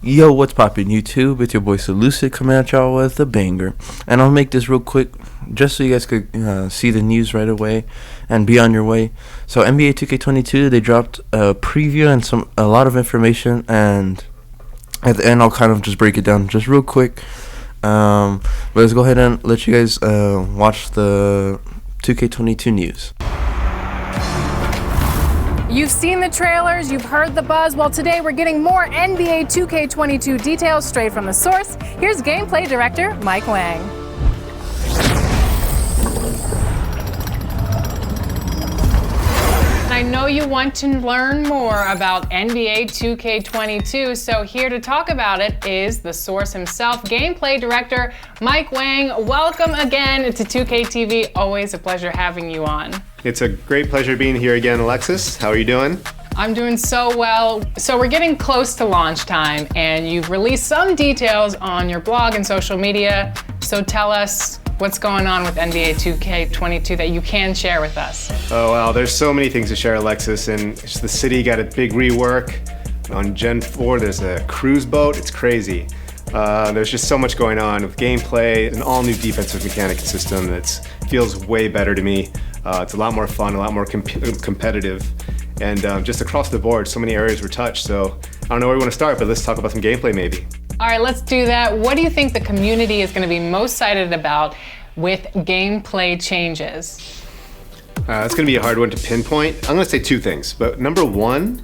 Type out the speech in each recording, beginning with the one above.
Yo, what's poppin' YouTube? It's your boy Lucid coming at y'all with a banger. And I'll make this real quick just so you guys could see the news right away and be on your way. So NBA2K22, they dropped a preview and a lot of information, and at the end I'll kind of just break it down just real quick. But let's go ahead and let you guys watch the 2K22 news. You've seen the trailers, you've heard the buzz. Well, today we're getting more NBA 2K22 details straight from the source. Here's gameplay director Mike Wang. I know you want to learn more about NBA 2K22, so here to talk about it is the source himself, gameplay director Mike Wang. Welcome again to 2K TV. Always a pleasure having you on. It's a great pleasure being here again, Alexis. How are you doing? I'm doing so well. So we're getting close to launch time, and you've released some details on your blog and social media. So tell us what's going on with NBA 2K22 that you can share with us. Oh, wow, there's so many things to share, Alexis, and the city got a big rework. On Gen 4, there's a cruise boat. It's crazy. There's just so much going on with gameplay, an all-new defensive mechanic system that feels way better to me. It's a lot more fun, a lot more competitive, and just across the board, so many areas were touched. So I don't know where we want to start, but let's talk about some gameplay maybe. All right, let's do that. What do you think the community is going to be most excited about with gameplay changes? It's going to be a hard one to pinpoint. I'm going to say two things, but number one,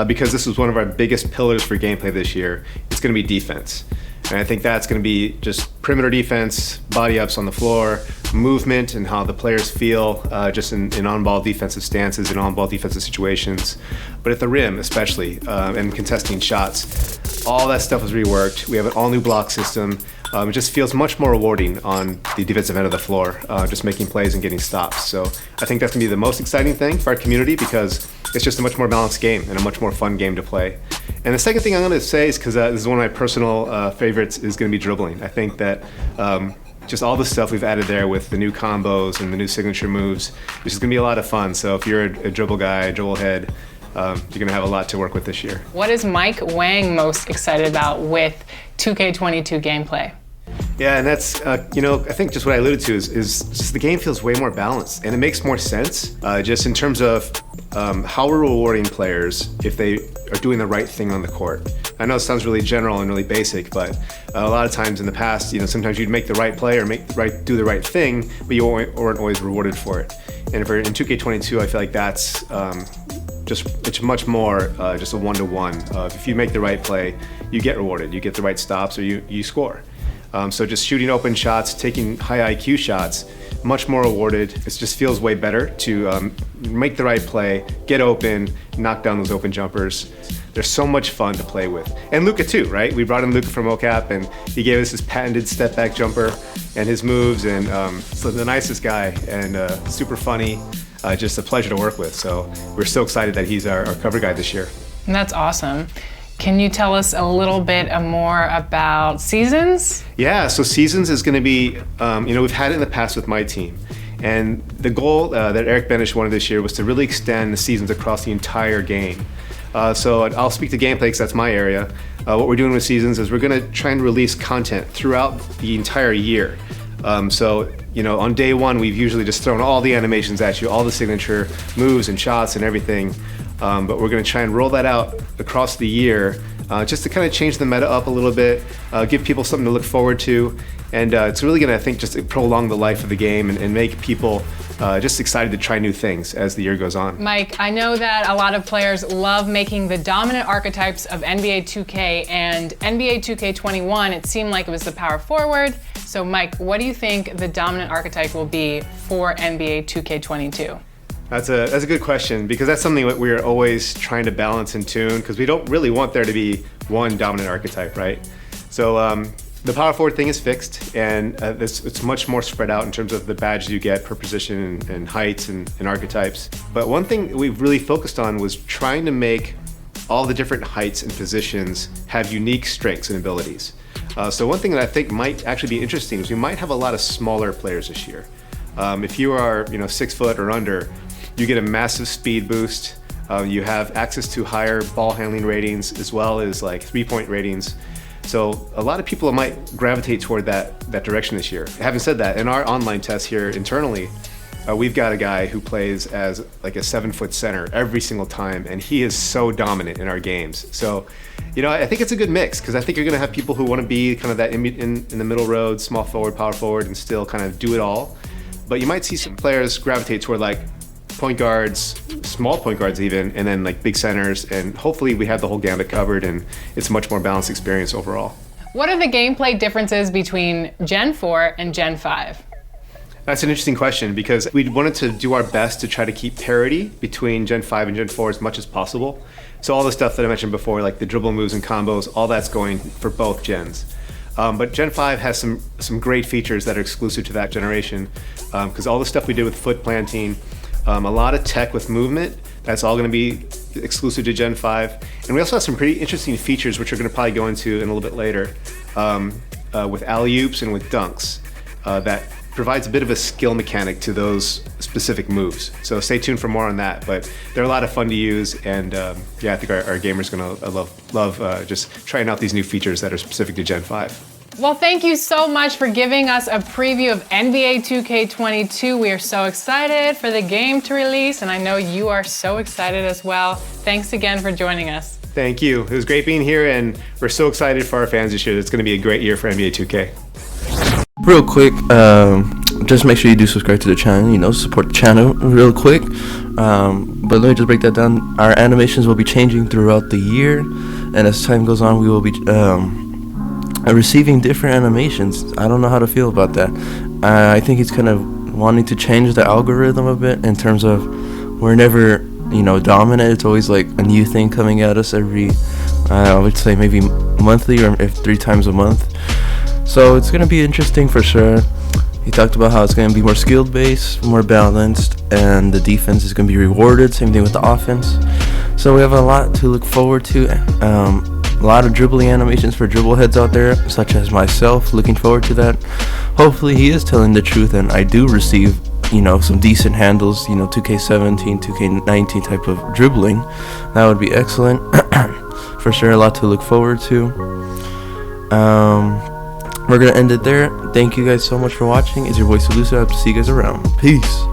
because this was one of our biggest pillars for gameplay this year, it's going to be defense. And I think that's going to be just perimeter defense, body ups on the floor, movement, and how the players feel just in on-ball defensive stances and on-ball defensive situations. But at the rim especially, and contesting shots, all that stuff was reworked. We have an all-new block system. It just feels much more rewarding on the defensive end of the floor, just making plays and getting stops. So I think that's going to be the most exciting thing for our community because it's just a much more balanced game and a much more fun game to play. And the second thing I'm going to say is, because this is one of my personal favorites, is going to be dribbling. I think that just all the stuff we've added there with the new combos and the new signature moves, this is going to be a lot of fun. So if you're a dribble guy, a dribble head, you're going to have a lot to work with this year. What is Mike Wang most excited about with 2K22 gameplay? Yeah, and that's, I think just what I alluded to is just the game feels way more balanced, and it makes more sense just in terms of how we're rewarding players if they are doing the right thing on the court. I know it sounds really general and really basic, but a lot of times in the past, sometimes you'd make the right play or do the right thing, but you weren't always rewarded for it. And in 2K22, I feel like that's it's much more just a one-to-one. If you make the right play, you get rewarded. You get the right stops or you score. So just shooting open shots, taking high IQ shots, much more rewarded. It just feels way better to make the right play, get open, knock down those open jumpers. They're so much fun to play with. And Luka too, right? We brought in Luka from OCAP, and he gave us his patented step back jumper and his moves, and so the nicest guy and super funny, just a pleasure to work with. So we're so excited that he's our cover guy this year. And that's awesome. Can you tell us a little bit more about Seasons? Yeah, so Seasons is going to be, we've had it in the past with my team. And the goal that Eric Benish wanted this year was to really extend the seasons across the entire game. So I'll speak to gameplay because that's my area. What we're doing with Seasons is we're going to try and release content throughout the entire year. So on day one, we've usually just thrown all the animations at you, all the signature moves and shots and everything. But we're going to try and roll that out across the year just to kind of change the meta up a little bit, give people something to look forward to. And it's really going to, I think, just prolong the life of the game and make people just excited to try new things as the year goes on. Mike, I know that a lot of players love making the dominant archetypes of NBA 2K and NBA 2K21. It seemed like it was the power forward. So Mike, what do you think the dominant archetype will be for NBA 2K22? That's a good question, because that's something that we're always trying to balance and tune, because we don't really want there to be one dominant archetype, right? So the power forward thing is fixed, and it's much more spread out in terms of the badges you get per position and heights and archetypes. But one thing we've really focused on was trying to make all the different heights and positions have unique strengths and abilities. So one thing that I think might actually be interesting is we might have a lot of smaller players this year. If you are 6 foot or under, you get a massive speed boost. You have access to higher ball handling ratings as well as like 3-point ratings. So a lot of people might gravitate toward that direction this year. Having said that, in our online test here internally, we've got a guy who plays as like a 7-foot center every single time, and he is so dominant in our games. So, I think it's a good mix, because I think you're going to have people who want to be kind of that in the middle road, small forward, power forward, and still kind of do it all. But you might see some players gravitate toward like point guards, small point guards even, and then like big centers, and hopefully we have the whole gambit covered, and it's a much more balanced experience overall. What are the gameplay differences between Gen 4 and Gen 5? That's an interesting question, because we wanted to do our best to try to keep parity between Gen 5 and Gen 4 as much as possible. So all the stuff that I mentioned before, like the dribble moves and combos, all that's going for both gens. But Gen 5 has some great features that are exclusive to that generation, because all the stuff we did with foot planting, a lot of tech with movement, that's all going to be exclusive to Gen 5. And we also have some pretty interesting features, which we're going to probably go into in a little bit later, with alley-oops and with dunks, that provides a bit of a skill mechanic to those specific moves. So stay tuned for more on that. But they're a lot of fun to use, and I think our gamers are going to love just trying out these new features that are specific to Gen 5. Well, thank you so much for giving us a preview of NBA 2K22. We are so excited for the game to release, and I know you are so excited as well. Thanks again for joining us. Thank you. It was great being here, and we're so excited for our fans this year. It's going to be a great year for NBA 2K. Real quick, just make sure you do subscribe to the channel, support the channel real quick. But let me just break that down. Our animations will be changing throughout the year, and as time goes on, we will be receiving different animations. I don't know how to feel about that. I think it's kind of wanting to change the algorithm a bit, in terms of we're never, dominant. It's always like a new thing coming at us every, I would say maybe monthly, or if 3 times a month. So it's going to be interesting for sure. He talked about how it's going to be more skilled based, more balanced, and the defense is going to be rewarded. Same thing with the offense. So we have a lot to look forward to. A lot of dribbling animations for dribble heads out there, such as myself. Looking forward to that. Hopefully he is telling the truth, and I do receive, some decent handles, 2K17, 2K19 type of dribbling. That would be excellent. For sure, a lot to look forward to. We're going to end it there. Thank you guys so much for watching. It's your boy Salusa. I hope to see you guys around. Peace.